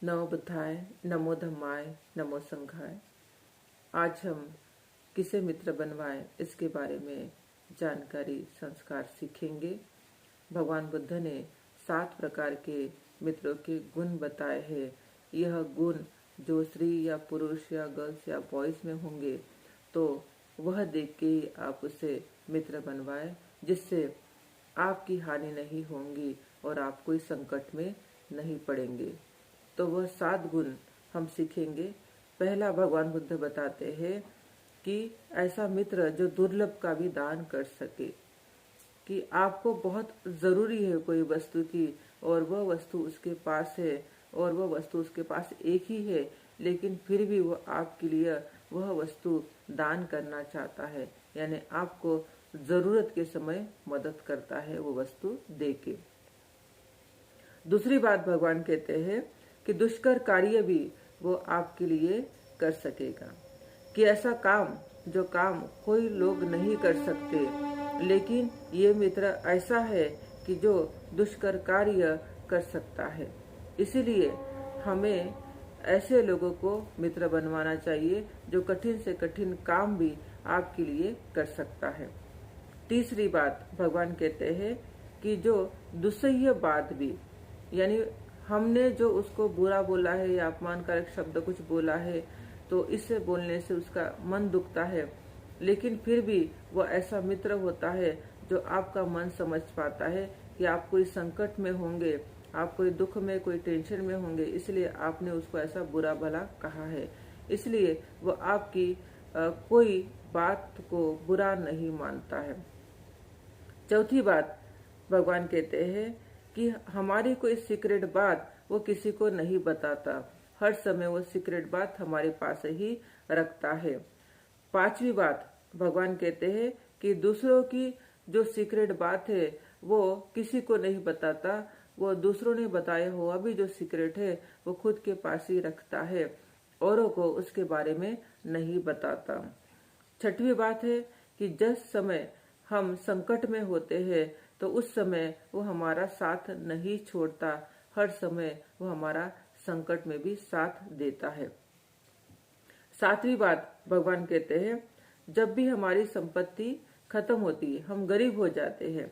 नमो बुद्धाय, नमो धम्माय, नमो संघाय। आज हम किसे मित्र बनवाएं इसके बारे में जानकारी संस्कार सीखेंगे। भगवान बुद्ध ने 7 प्रकार के मित्रों के गुण बताए हैं। यह गुण जो स्त्री या पुरुष या गर्ल्स या बॉयज में होंगे तो वह देख के ही आप उसे मित्र बनवाएं, जिससे आपकी हानि नहीं होगी और आप कोई संकट में नहीं पड़ेंगे। तो वह 7 गुण हम सीखेंगे। पहला, भगवान बुद्ध बताते हैं कि ऐसा मित्र जो दुर्लभ का भी दान कर सके, कि आपको बहुत जरूरी है कोई वस्तु की और वह वस्तु उसके पास है और वह वस्तु उसके पास एक ही है, लेकिन फिर भी वो आपके लिए वह वस्तु दान करना चाहता है, यानी आपको जरूरत के समय मदद करता है वो वस्तु देके। दूसरी बात भगवान कहते हैं कि दुष्कर कार्य भी वो आपके लिए कर सकेगा, कि ऐसा काम जो काम कोई लोग नहीं कर सकते, लेकिन ये मित्र ऐसा है कि जो दुष्कर कार्य कर सकता है। इसीलिए हमें ऐसे लोगों को मित्र बनवाना चाहिए जो कठिन से कठिन काम भी आपके लिए कर सकता है। तीसरी बात भगवान कहते हैं कि जो दुस्सह्य बात भी, यानी हमने जो उसको बुरा बोला है या अपमानकारक शब्द कुछ बोला है तो इससे बोलने से उसका मन दुखता है, लेकिन फिर भी वो ऐसा मित्र होता है जो आपका मन समझ पाता है कि आप कोई संकट में होंगे, आप कोई दुख में कोई टेंशन में होंगे, इसलिए आपने उसको ऐसा बुरा भला कहा है, इसलिए वो आपकी कोई बात को बुरा नहीं मानता है। चौथी बात भगवान कहते हैं कि हमारी कोई सीक्रेट बात वो किसी को नहीं बताता, हर समय वो सीक्रेट बात हमारे पास ही रखता है। पांचवी बात भगवान कहते हैं कि दूसरों की जो सीक्रेट बात है वो किसी को नहीं बताता, वो दूसरों ने बताया हुआ भी जो सीक्रेट है वो खुद के पास ही रखता है, औरों को उसके बारे में नहीं बताता। छठवीं बात है कि जिस समय हम संकट में होते हैं तो उस समय वो हमारा साथ नहीं छोड़ता, हर समय वो हमारा संकट में भी साथ देता है। सातवीं बात भगवान कहते हैं जब भी हमारी संपत्ति खत्म होती है, हम गरीब हो जाते हैं,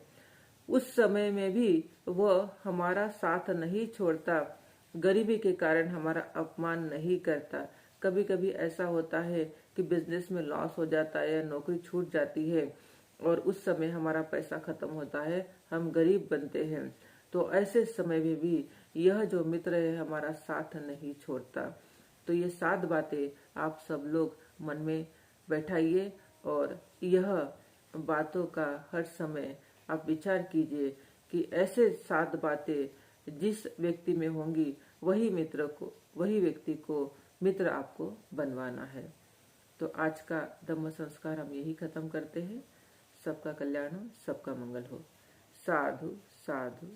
उस समय में भी वह हमारा साथ नहीं छोड़ता, गरीबी के कारण हमारा अपमान नहीं करता। कभी कभी ऐसा होता है कि बिजनेस में लॉस हो जाता है या नौकरी छूट जाती है और उस समय हमारा पैसा खत्म होता है, हम गरीब बनते हैं, तो ऐसे समय में भी यह जो मित्र है हमारा साथ नहीं छोड़ता। तो ये 7 बातें आप सब लोग मन में बैठाइए और यह बातों का हर समय आप विचार कीजिए कि ऐसे 7 बातें जिस व्यक्ति में होंगी वही व्यक्ति को मित्र आपको बनवाना है। तो आज का धम्म संस्कार हम यही खत्म करते हैं। सबका कल्याण हो, सबका मंगल हो। साधु साधु